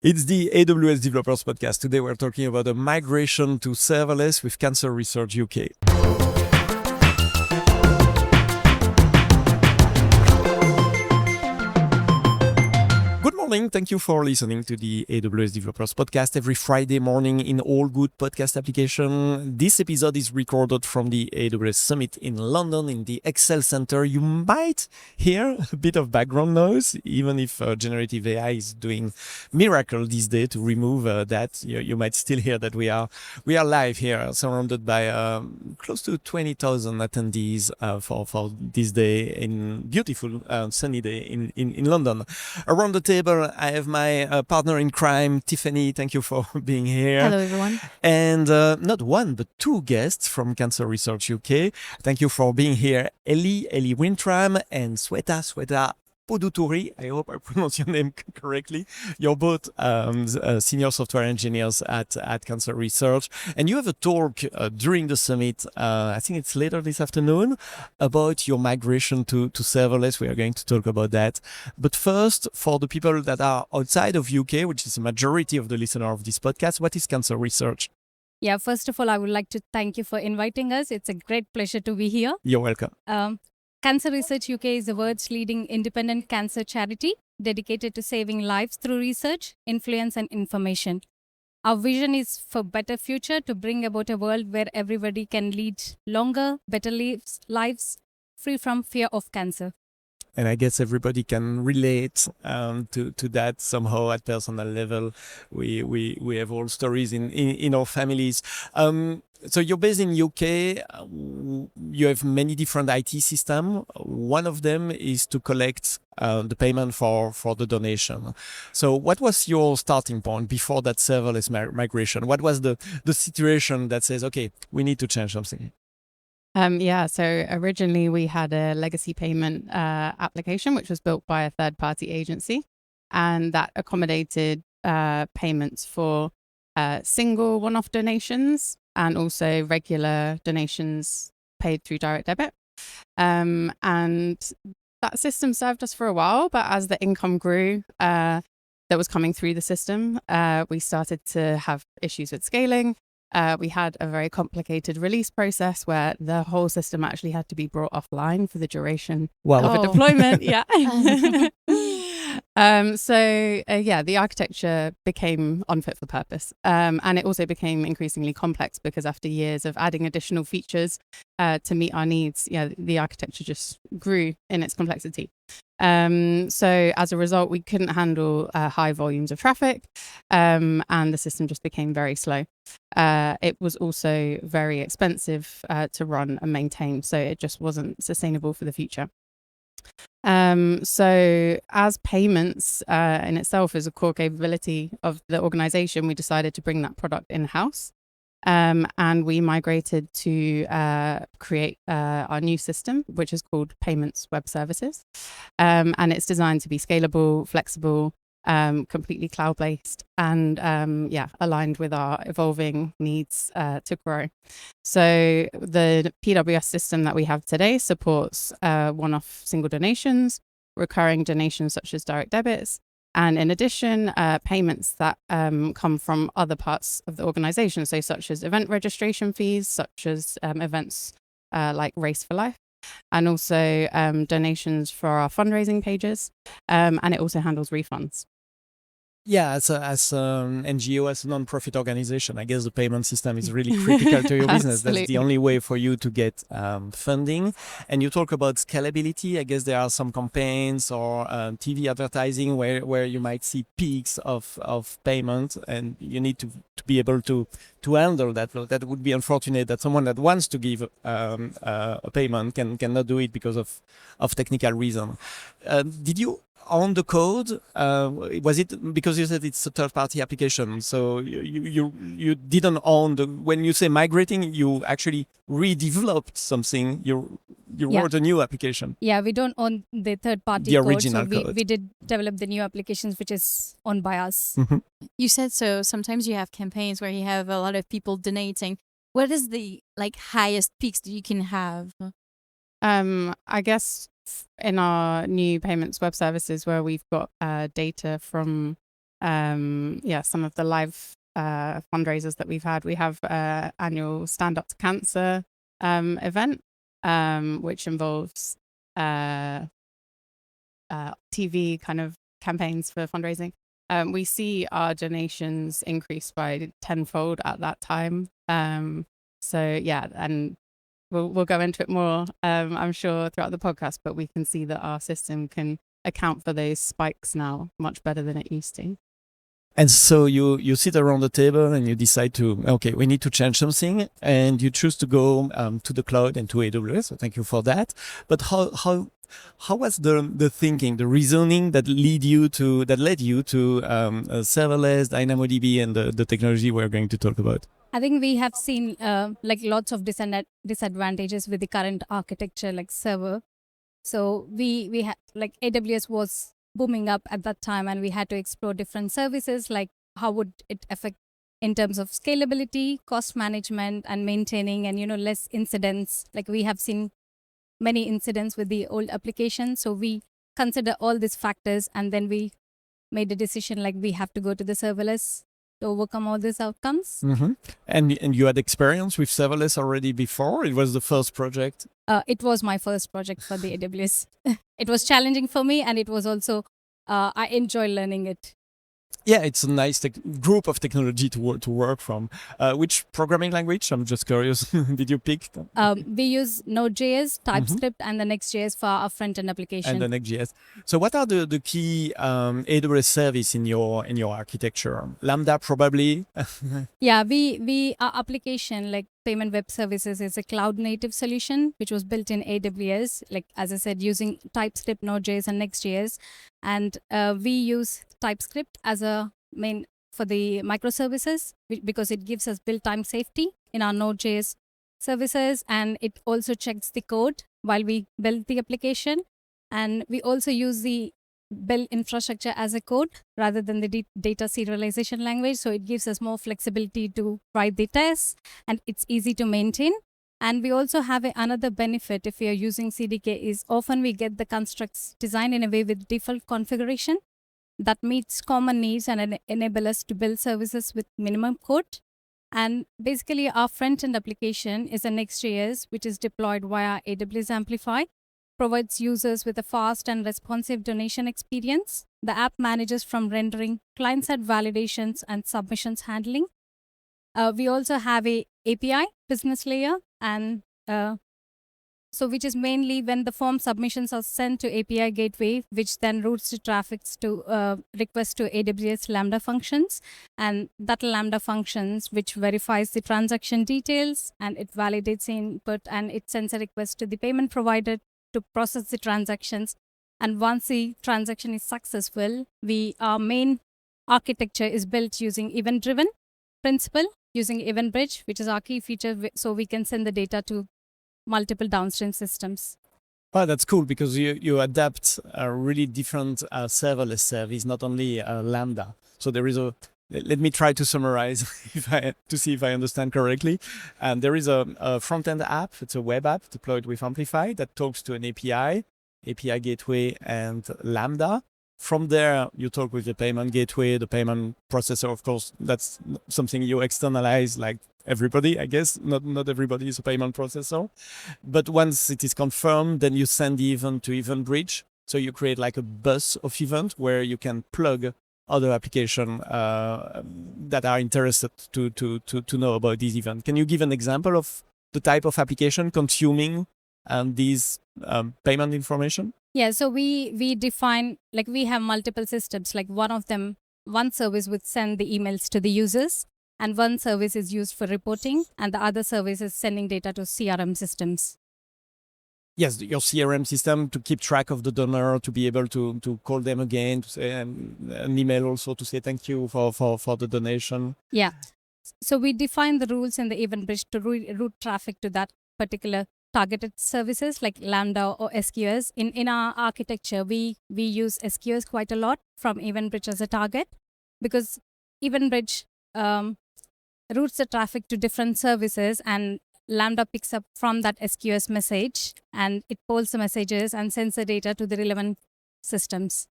It's the AWS Developers Podcast. Today we're talking about a migration to serverless with Cancer Research UK. Good morning. Thank you for listening to the AWS Developers Podcast every Friday morning in all good podcast applications. This episode is recorded from the AWS Summit in London in the Excel Center. You might hear a bit of background noise, even if generative AI is doing miracle these days to remove that. You might still hear that we are live here, surrounded by close to 20,000 attendees for this day in beautiful sunny day in London. Around the table, I have my partner in crime, Tiffany. Thank you for being here. Hello, everyone. And not one, but two guests from Cancer Research UK. Thank you for being here, Ellie Wintram, and Swetha Podduturi. I hope I pronounce your name correctly. You're both senior software engineers at Cancer Research. And you have a talk during the summit, I think it's later this afternoon, about your migration to serverless. We are going to talk about that. But first, for the people that are outside of UK, which is the majority of the listeners of this podcast, what is Cancer Research? Yeah, first of all, I would like to thank you for inviting us. It's a great pleasure to be here. You're welcome. Cancer Research UK is the world's leading independent cancer charity dedicated to saving lives through research, influence, and information. Our vision is for better future, to bring about a world where everybody can lead longer, better lives free from fear of cancer. And I guess everybody can relate to that somehow at personal level. We have all stories in our families. So you're based in UK. You have many different IT systems. One of them is to collect the payment for the donation. So what was your starting point before that serverless migration? What was the situation that says, okay, we need to change something? So originally we had a legacy payment application, which was built by a third-party agency, and that accommodated payments for single one-off donations and also regular donations paid through direct debit. And that system served us for a while, but as the income grew that was coming through the system, we started to have issues with scaling. We had a very complicated release process where the whole system actually had to be brought offline for the duration of a deployment. Yeah. The architecture became unfit for purpose. And it also became increasingly complex because after years of adding additional features to meet our needs, the architecture just grew in its complexity. So as a result, we couldn't handle high volumes of traffic, and the system just became very slow. It was also very expensive to run and maintain, so it just wasn't sustainable for the future. So as payments in itself is a core capability of the organization, we decided to bring that product in-house. And we migrated to create our new system, which is called Payments Web Services. And it's designed to be scalable, flexible, completely cloud-based, and aligned with our evolving needs to grow. So the PWS system that we have today supports one-off single donations, recurring donations such as direct debits, and in addition, payments that come from other parts of the organization, so such as event registration fees, such as events like Race for Life, and also donations for our fundraising pages, and it also handles refunds. Yeah, as an NGO, as a non-profit organization, I guess the payment system is really critical to your business. That's the only way for you to get funding. And you talk about scalability. I guess there are some campaigns or TV advertising where you might see peaks of payment, and you need to be able to handle that. That would be unfortunate that someone that wants to give a payment cannot do it because of technical reason. Did you own the code? Was it because you said it's a third-party application? So you didn't own the. When you say migrating, you actually redeveloped something. You wrote a new application. Yeah, we don't own the third-party the code. Original so code. We did develop the new applications, which is owned by us. Mm-hmm. You said so. Sometimes you have campaigns where you have a lot of people donating. What is the highest peaks that you can have? I guess in our new payments web services where we've got data from some of the live fundraisers that we've had. We have annual Stand Up to Cancer event, which involves TV kind of campaigns for fundraising. We see our donations increase by tenfold at that time. And we'll go into it more, I'm sure, throughout the podcast, but we can see that our system can account for those spikes now much better than it used to. And so you sit around the table and you decide we need to change something, and you choose to go to the cloud and to AWS. So thank you for that. But how was the thinking, the reasoning that led you to serverless, DynamoDB, and the technology we're going to talk about? I think we have seen lots of disadvantages with the current architecture, like server. So we had AWS was booming up at that time, and we had to explore different services, like how would it affect in terms of scalability, cost management, and maintaining, and less incidents. Like we have seen many incidents with the old application, so we consider all these factors, and then we made a decision like we have to go to the serverless to overcome all these outcomes. Mm-hmm. And you had experience with serverless already before? It was the first project? It was my first project for the AWS. It was challenging for me, and it was also, I enjoy learning it. Yeah, it's a nice group of technology to work from. Which programming language? I'm just curious. Did you pick? We use Node.js, TypeScript, and the Next.js for our front-end application. And the Next.js. So what are the key AWS service in your architecture? Lambda, probably? Yeah, our application, like Payment Web Services, is a cloud-native solution which was built in AWS, like as I said, using TypeScript, Node.js, and Next.js. And we use TypeScript as a main for the microservices because it gives us build-time safety in our Node.js services, and it also checks the code while we build the application. And we also use the build infrastructure as a code rather than the data serialization language. So it gives us more flexibility to write the tests, and it's easy to maintain. And we also have another benefit if we are using CDK is often we get the constructs designed in a way with default configuration that meets common needs and enable us to build services with minimum code. And basically our front-end application is a Next.js, which is deployed via AWS Amplify, provides users with a fast and responsive donation experience. The app manages from rendering, client-side validations, and submissions handling. We also have a API business layer, and which is mainly when the form submissions are sent to API gateway, which then routes the traffic to request to AWS Lambda functions, and that Lambda functions which verifies the transaction details, and it validates the input, and it sends a request to the payment provider to process the transactions. And once the transaction is successful, our main architecture is built using event-driven principle, using Event Bridge, which is our key feature, so we can send the data to multiple downstream systems. Oh, that's cool because you adapt a really different serverless service, not only Lambda. So there is let me try to summarize to see if I understand correctly. And there is a front-end app. It's a web app deployed with Amplify that talks to an API gateway, and Lambda. From there, you talk with the payment gateway, the payment processor. Of course, that's something you externalize, like everybody, I guess. Not everybody is a payment processor. But once it is confirmed, then you send the event to Event Bridge. So you create like a bus of event where you can plug other applications that are interested to know about this event. Can you give an example of the type of application consuming these payment information? Yeah, so we define, like we have multiple systems, like one service would send the emails to the users, and one service is used for reporting, and the other service is sending data to CRM systems. Yes, your CRM system to keep track of the donor, to be able to call them again, to say an email also to say thank you for the donation. Yeah, so we define the rules in the Event Bridge to route traffic to that particular targeted services like Lambda or SQS. In our architecture, we use SQS quite a lot from Event Bridge as a target, because Event Bridge routes the traffic to different services, and Lambda picks up from that SQS message, and it polls the messages and sends the data to the relevant systems.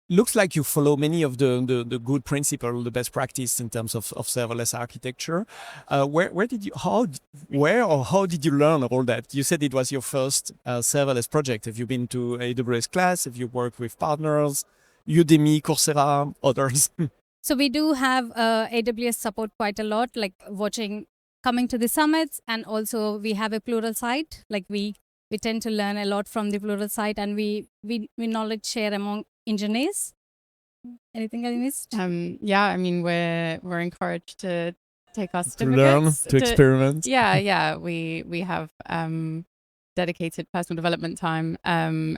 looks like you follow many of the good principle, the best practice in terms of serverless architecture. Where did you how did you learn all that? You said it was your first serverless project. Have you been to AWS class? Have you worked with partners, Udemy, Coursera, others? So we do have AWS support quite a lot, like coming to the summits, and also we have a plural site. Like we tend to learn a lot from the plural site, and we knowledge share among engineers. Anything I missed? Yeah, I mean, we're encouraged to take our To certificates. learn, to experiment. Yeah. We have dedicated personal development time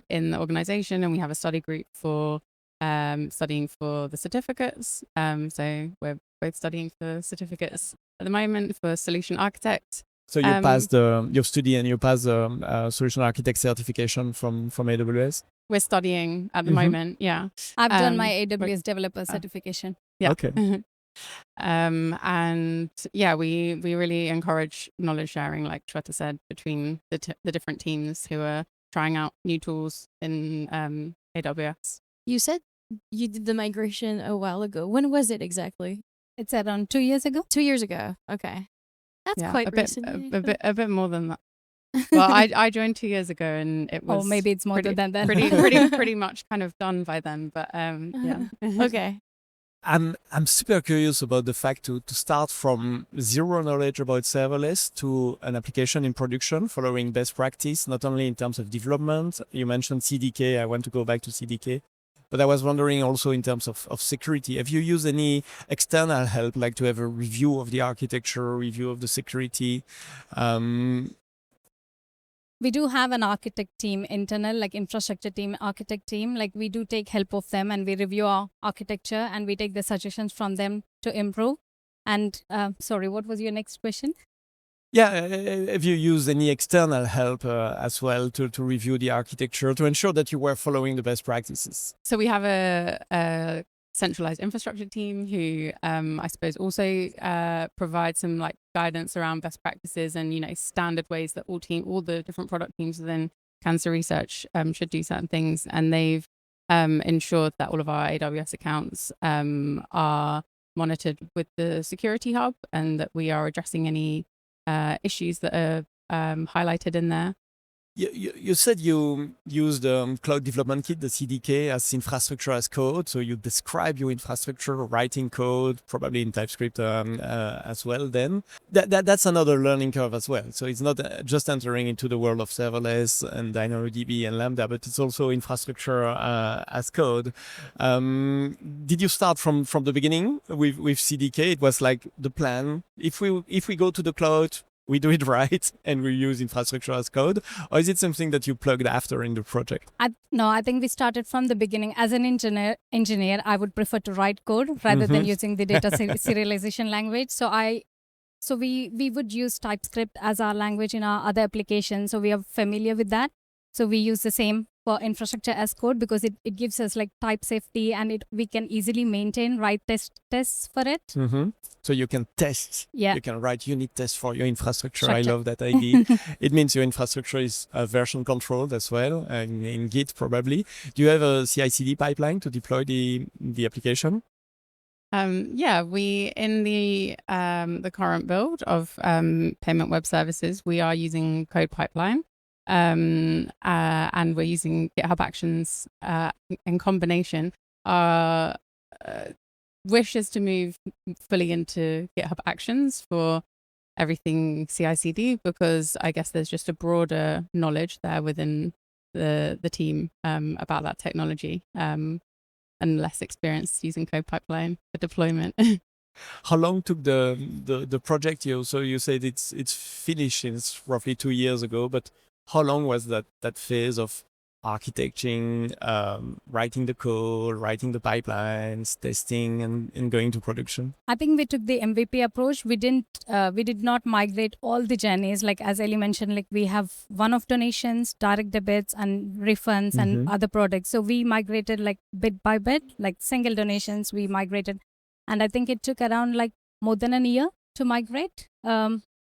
in the organization, and we have a study group for studying for the certificates. So we're both studying for certificates at the moment for solution architect. So you passed your study and you passed the solution architect certification from AWS? We're studying at the moment, yeah. I've done my AWS Developers certification. Yeah. Okay. And yeah, we really encourage knowledge sharing, like Swetha said, between the different teams who are trying out new tools in AWS. You said you did the migration a while ago. When was it exactly? It's around 2 years ago. 2 years ago. Okay. That's quite recent. A bit more than that. Well, I joined 2 years ago, and it was maybe it's more than that. pretty much kind of done by then. But yeah. Okay. I'm super curious about the fact to start from zero knowledge about serverless to an application in production following best practice, not only in terms of development. You mentioned CDK. I want to go back to CDK. But I was wondering also in terms of security. Have you used any external help, like to have a review of the architecture, review of the security? We do have an architect team, internal, like infrastructure team, architect team. Like we do take help of them, and we review our architecture, and we take the suggestions from them to improve. And sorry, what was your next question? Yeah, have you used any external help as well to review the architecture to ensure that you were following the best practices? So we have a centralized infrastructure team who I suppose also provide some like guidance around best practices and standard ways that all the different product teams within cancer research should do certain things, and they've ensured that all of our AWS accounts are monitored with the security hub, and that we are addressing any issues that are highlighted in there. You said you used Cloud Development Kit, the CDK, as infrastructure as code. So you describe your infrastructure, writing code, probably in TypeScript as well. Then that's another learning curve as well. So it's not just entering into the world of serverless and DynamoDB and Lambda, but it's also infrastructure as code. Did you start from the beginning with CDK? It was like the plan. If we go to the cloud, we do it right and we use infrastructure as code, or is it something that you plugged after in the project? No, I think we started from the beginning. As an engineer, I would prefer to write code rather than using the data serialization language. So we would use TypeScript as our language in our other applications. So we are familiar with that. So we use the same for infrastructure as code because it gives us like type safety, and we can easily write tests for it. So you can test. Yeah. You can write unit tests for your infrastructure. I love that idea. It means your infrastructure is version controlled as well, in Git probably. Do you have a CI/CD pipeline to deploy the application? Yeah, we in the current build of Payment Web Services, we are using Code Pipeline. And we're using GitHub Actions in combination. Our wish is to move fully into GitHub Actions for everything CI/CD, because I guess there's just a broader knowledge there within the team about that technology, and less experience using Code Pipeline for deployment. How long took the project? So you said it's finished since roughly 2 years ago, but how long was that phase of architecting, writing the code, writing the pipelines, testing, and going to production? I think we took the MVP approach. We did not migrate all the journeys. Like as Ellie mentioned, like we have one-off donations, direct debits, and refunds and other products. So we migrated like bit by bit, like single donations we migrated. And I think it took around like more than a year to migrate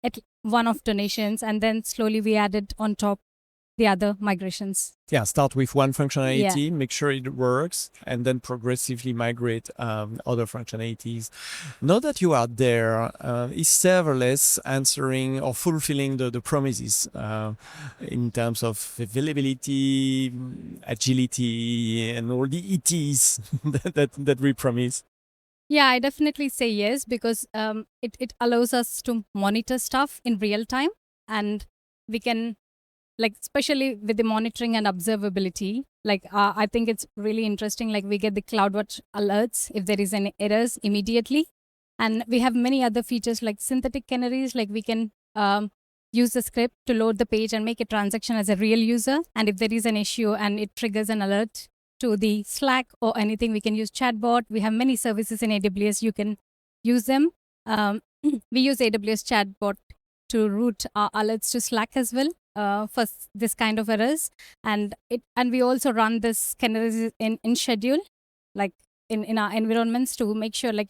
at one-off donations. And then slowly we added on top the other migrations. Yeah, start with one functionality, make sure it works, and then progressively migrate other functionalities. Now that you are there, is serverless answering or fulfilling the promises in terms of availability, agility, and all the ETs that we promise? Yeah, I definitely say yes, because it allows us to monitor stuff in real time, and we can, like, especially with the monitoring and observability, like I think it's really interesting. Like, we get the CloudWatch alerts if there is any errors immediately, and we have many other features like synthetic canaries. Like, we can use the script to load the page and make a transaction as a real user, and if there is an issue and it triggers an alert to the Slack or anything, we can use chatbot. We have many services in AWS. You can use them. We use AWS chatbot to route our alerts to Slack as well for this kind of errors. And we also run this canaries in schedule, like in our environments, to make sure, like,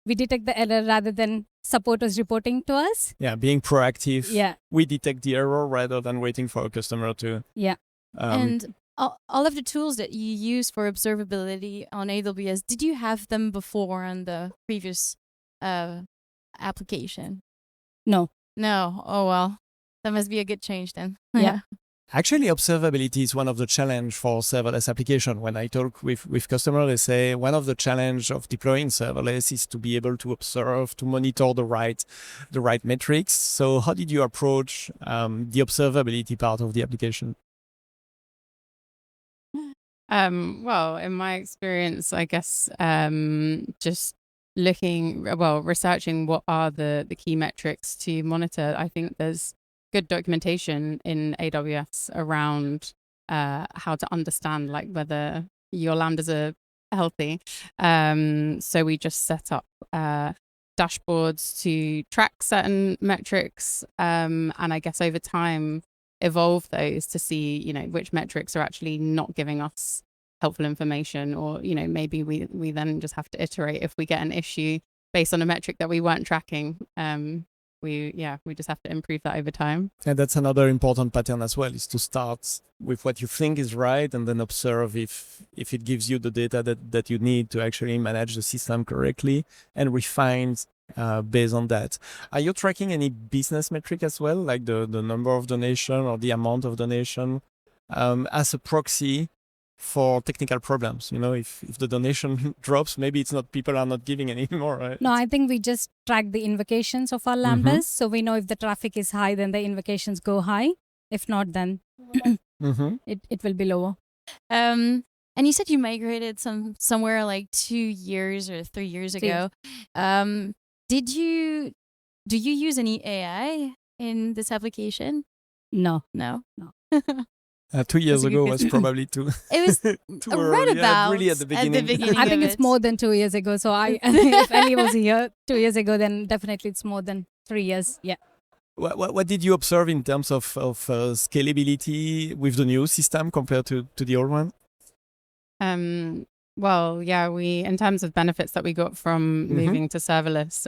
we detect the error rather than supporters reporting to us. Yeah, being proactive. Yeah. We detect the error rather than waiting for a customer to. Yeah. And all of the tools that you use for observability on AWS, did you have them before on the previous application? No. No. Oh, well, that must be a good change then. Yeah. Actually, observability is one of the challenge for serverless application. When I talk with customers, they say one of the challenge of deploying serverless is to be able to observe, to monitor the right metrics. So how did you approach the observability part of the application? Well, in my experience, I guess just researching what are the key metrics to monitor. I think there's good documentation in AWS around how to understand, like, whether your lambdas are healthy. So we just set up dashboards to track certain metrics, and I guess over time evolve those to see, which metrics are actually not giving us helpful information, or, maybe we then just have to iterate if we get an issue based on a metric that we weren't tracking. We just have to improve that over time. And that's another important pattern as well, is to start with what you think is right and then observe if it gives you the data that you need to actually manage the system correctly, and refine based on that. Are you tracking any business metric as well, like the number of donation or the amount of donation as a proxy for technical problems? If the donation drops, maybe it's not, people are not giving anymore, right? No, I think we just track the invocations of our lambdas. So we know if the traffic is high, then the invocations go high. If not, then it will be lower. And you said you migrated somewhere like 2 years or 3 years ago. Do you use any AI in this application? No. 2 years ago was probably too. It was too right early, about really at the beginning. I think it's more than 2 years ago. So if Ellie was here 2 years ago, then definitely it's more than 3 years. Yeah. What did you observe in terms of scalability with the new system compared to the old one? Well, yeah, in terms of benefits that we got from moving to serverless,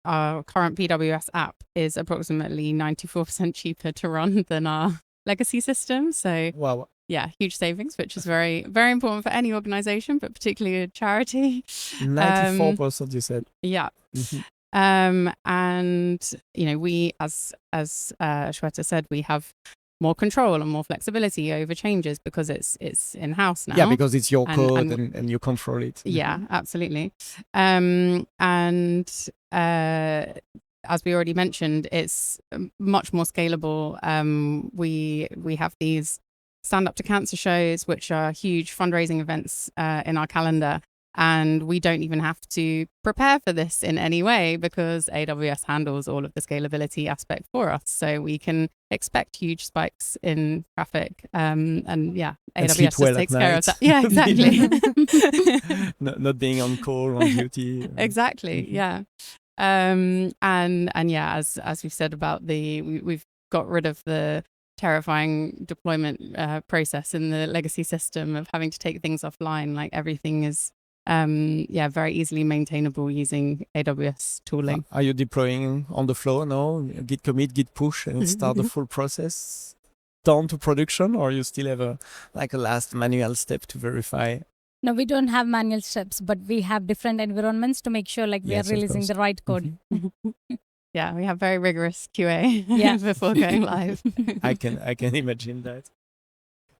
our current PWS app is approximately 94% cheaper to run than our legacy system. So, wow. Yeah, huge savings, which is very, very important for any organization, but particularly a charity. 94%, you said. Yeah. And we, as Swetha said, we have more control and more flexibility over changes because it's in-house now. Yeah, because it's your code and you control it. Yeah, absolutely. As we already mentioned, it's much more scalable. We have these Stand Up to Cancer shows, which are huge fundraising events in our calendar. And we don't even have to prepare for this in any way because AWS handles all of the scalability aspect for us. So we can expect huge spikes in traffic. AWS just takes care of that. Yeah, exactly. not being on call, on duty. Exactly, yeah. And yeah, as we've said about we've got rid of the terrifying deployment process in the legacy system of having to take things offline. Like everything is very easily maintainable using AWS tooling. Are you deploying on the floor now? Git commit, Git push, and start the full process? down to production, or you still have a last manual step to verify? No, we don't have manual steps, but we have different environments to make sure we Yes, are of releasing course. the right code. Yeah, we have very rigorous QA Yeah. before going live. I can imagine that.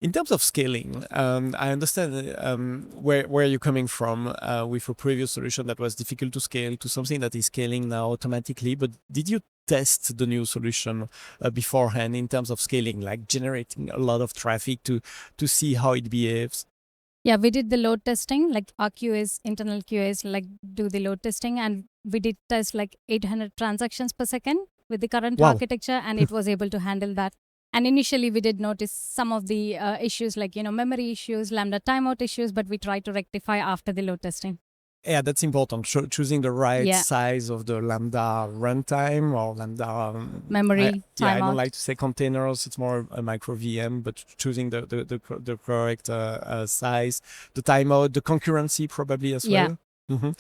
In terms of scaling, I understand where you're coming from with a previous solution that was difficult to scale to something that is scaling now automatically. But did you test the new solution beforehand in terms of scaling, like generating a lot of traffic to see how it behaves? Yeah, we did the load testing, like our QAs, internal QAs, do the load testing, and we did test 800 transactions per second with the current Wow. architecture, and it was able to handle that. And initially, we did notice some of the issues memory issues, Lambda timeout issues, but we tried to rectify after the load testing. Yeah, that's important. Choosing the right Yeah. size of the Lambda runtime or Lambda Memory, I don't timeout. like to say containers. It's more a micro VM, but choosing the correct size, the timeout, the concurrency probably as Yeah. well. Mhm.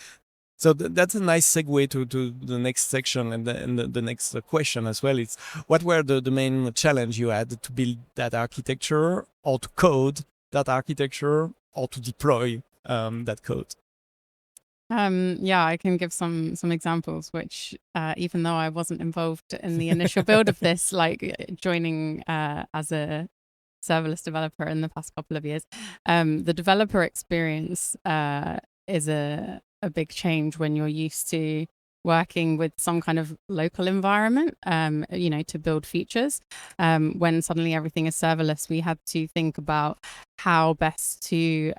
So that's a nice segue to the next section and the next question as well. It's what were the main challenge you had to build that architecture, or to code that architecture, or to deploy that code? Yeah, I can give some examples, which even though I wasn't involved in the initial build of this, joining as a serverless developer in the past couple of years, the developer experience is a big change when you're used to working with some kind of local environment, to build features. When suddenly everything is serverless, we had to think about how best to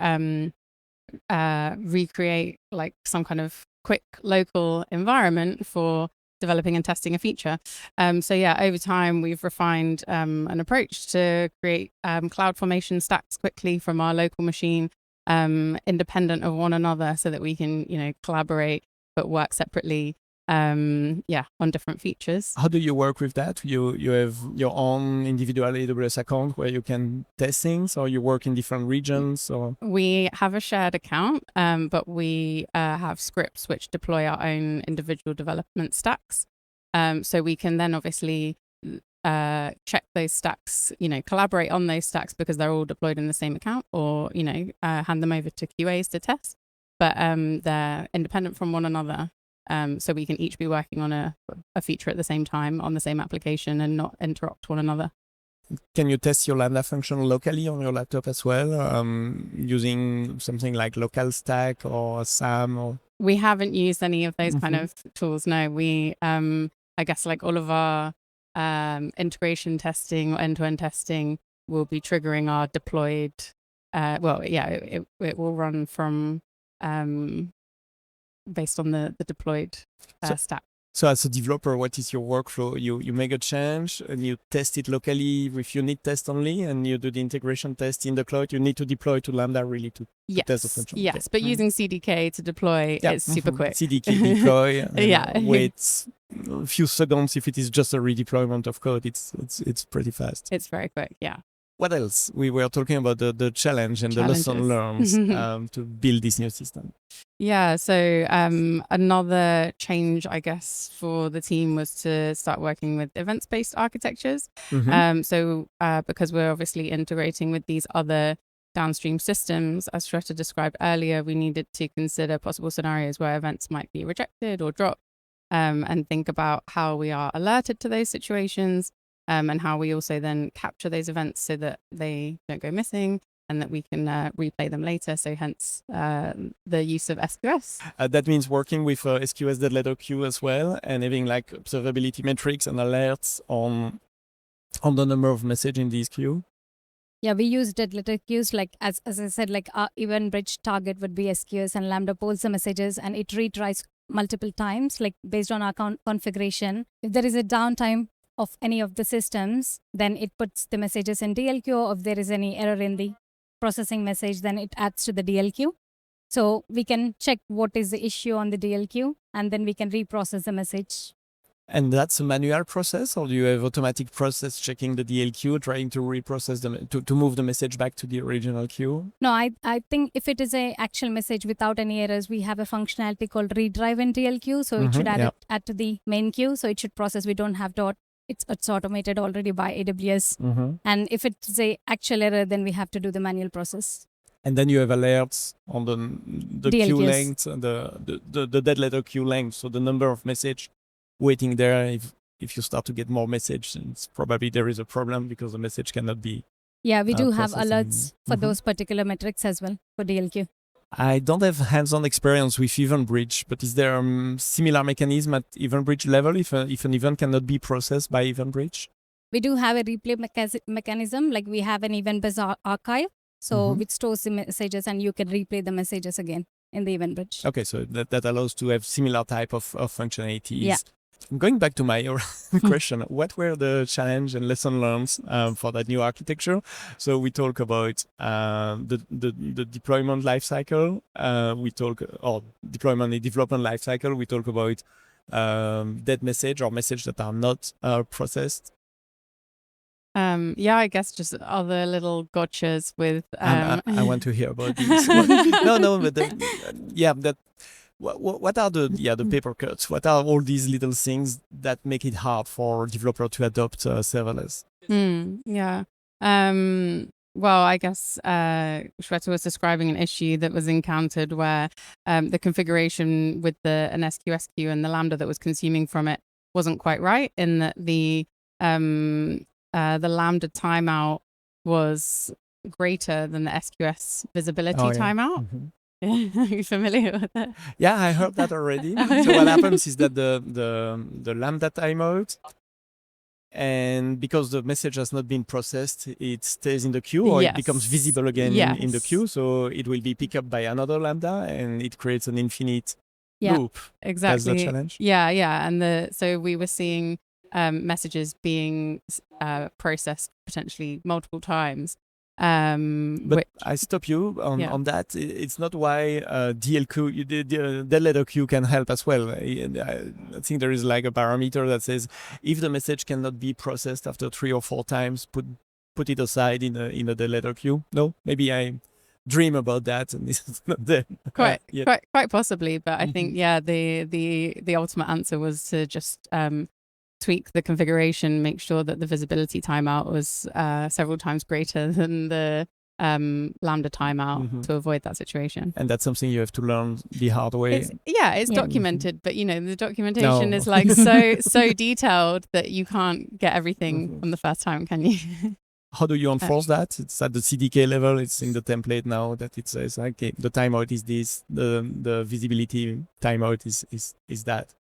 recreate some kind of quick local environment for developing and testing a feature. Over time we've refined an approach to create CloudFormation stacks quickly from our local machine, independent of one another, so that we can collaborate but work separately on different features. How do you work with that? You have your own individual AWS account where you can test things, or you work in different regions? Or We have a shared account, but we have scripts which deploy our own individual development stacks. So we can then obviously check those stacks, collaborate on those stacks because they're all deployed in the same account, or, hand them over to QAs to test. But they're independent from one another. So we can each be working on a feature at the same time on the same application and not interrupt one another. can you test your Lambda function locally on your laptop as well, using something like local stack or SAM? Or We haven't used any of those kind of tools. No, we, I guess all of our integration testing or end-to-end testing will be triggering our deployed, it will run from, based on the deployed stack. So as a developer, what is your workflow? You make a change and you test it locally with unit test only, and you do the integration test in the cloud. You need to deploy to Lambda really to test the function. Yes, Okay. but using CDK to deploy, it's super quick. CDK deploy. Yeah. Waits a few seconds. If it is just a redeployment of code, it's pretty fast. It's very quick. Yeah. What else? We were talking about the challenge and the lesson learned to build this new system. Yeah, so another change, I guess, for the team was to start working with events-based architectures. Because we're obviously integrating with these other downstream systems, as Swetha described earlier, we needed to consider possible scenarios where events might be rejected or dropped, and think about how we are alerted to those situations, and how we also then capture those events so that they don't go missing, and that we can replay them later. So hence the use of SQS. That means working with SQS dead letter queue as well, and having observability metrics and alerts on the number of messages in this queue. Yeah, we use dead letter queues. As I said, our event bridge target would be SQS, and Lambda pulls the messages and it retries multiple times, based on our configuration. If there is a downtime of any of the systems, then it puts the messages in DL queue. If there is any error in the processing message, then it adds to the DL queue. So we can check what is the issue on the DL queue, and then we can reprocess the message. And that's a manual process, or do you have automatic process checking the DL queue, trying to reprocess them to move the message back to the original queue? No, I think if it is a actual message without any errors, we have a functionality called redrive in DL queue. So it should add to the main queue. So it should process. We don't have to it's automated already by AWS. Mm-hmm. And if it's a actual error, then we have to do the manual process. And then you have alerts on the queue DLQs. length, the dead letter queue length, so the number of message waiting there. If you start to get more message, it's probably there is a problem because the message cannot be. Yeah, we do have processing. alerts for those particular metrics as well for DLQ. I don't have hands-on experience with event bridge, but is there a similar mechanism at event bridge level if an event cannot be processed by event bridge? We do have a replay mechanism, like we have an event-based archive, so which stores the messages and you can replay the messages again in the event bridge. Okay, so that allows to have similar type of functionalities. Yeah. Going back to my question, what were the challenge and lesson learned for that new architecture? So we talk about the deployment lifecycle. We talk deployment and development lifecycle. We talk about dead message or message that are not processed. Yeah, I guess just other little gotchas with. I want to hear about these. What are the paper cuts? What are all these little things that make it hard for developer to adopt serverless? Yeah. Well, I guess Swetha was describing an issue that was encountered where the configuration with an SQS queue and the Lambda that was consuming from it wasn't quite right, in that the Lambda timeout was greater than the SQS visibility timeout. Mm-hmm. Are you familiar with it? Yeah, I heard that already. So what happens is that the Lambda timeout, and because the message has not been processed, it stays in the queue, or it becomes visible again in the queue. So it will be picked up by another Lambda, and it creates an infinite loop. Exactly. That's the challenge. Yeah. And so we were seeing messages being processed potentially multiple times. But I stop you on that. It's not why DLQ, the dead letter queue can help as well. I think there is like a parameter that says if the message cannot be processed after 3 or 4 times, put it aside in a dead letter queue. No, maybe I dream about that and this is not there. Quite possibly, but I think the ultimate answer was to just tweak the configuration, make sure that the visibility timeout was several times greater than the Lambda timeout to avoid that situation. And that's something you have to learn the hard way. It's documented, but the documentation is like so detailed that you can't get everything from the first time, can you? How do you enforce that? It's at the CDK level. It's in the template now that it says, okay, the timeout is this, the visibility timeout is that.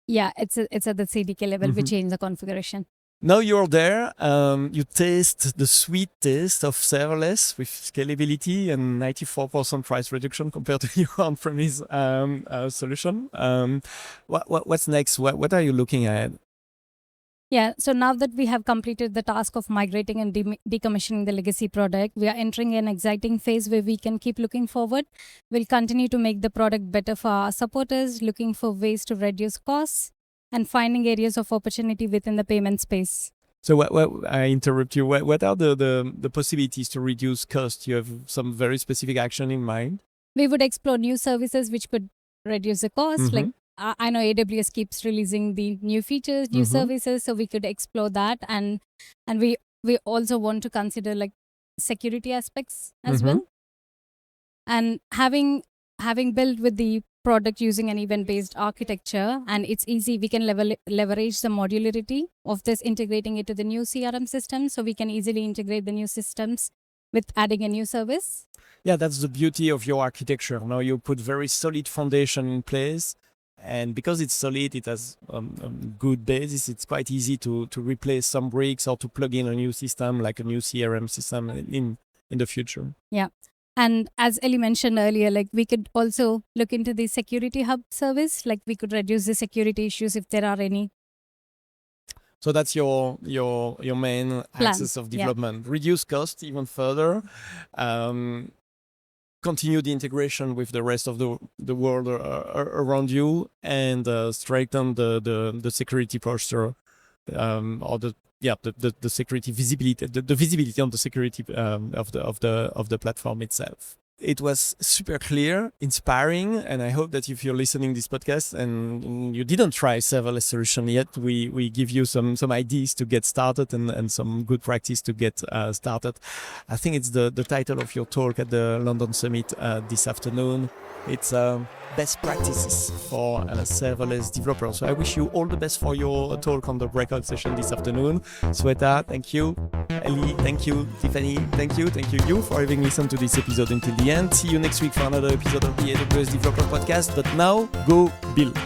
Yeah, it's at the CDK level. We change the configuration. Now you're there. You taste the sweet taste of serverless with scalability and 94% price reduction compared to your on-premise solution. What's next? What are you looking at? Yeah, so now that we have completed the task of migrating and decommissioning the legacy product, we are entering an exciting phase where we can keep looking forward. We'll continue to make the product better for our supporters, looking for ways to reduce costs and finding areas of opportunity within the payment space. So I interrupt you. What are the possibilities to reduce cost? You have some very specific action in mind? We would explore new services which could reduce the cost, like I know AWS keeps releasing the new features, new services, so we could explore that, and we also want to consider like security aspects as well. And having built with the product using an event-based architecture, and it's easy, we can leverage the modularity of this, integrating it to the new CRM system, so we can easily integrate the new systems with adding a new service. Yeah, that's the beauty of your architecture. Now you put very solid foundation in place. And because it's solid, it has a good basis. It's quite easy to replace some bricks or to plug in a new system, like a new CRM system in the future. Yeah. And as Ellie mentioned earlier, like we could also look into the security hub service, like we could reduce the security issues if there are any. So that's your main axis of development. Reduce cost even further. Continue the integration with the rest of the world around you, and strengthen the security posture, or the security visibility, the visibility on the security of the platform itself. It was super clear, inspiring, and I hope that if you're listening to this podcast and you didn't try serverless solution yet, we give you some ideas to get started and some good practice to get started. I think it's the title of your talk at the London Summit this afternoon. It's best practices for serverless developers. So I wish you all the best for your talk on the breakout session this afternoon. Swetha, thank you. Ellie, thank you. Tiffany, thank you. Thank you for having listened to this episode until the end. See you next week for another episode of the AWS Developer Podcast. But now, go build.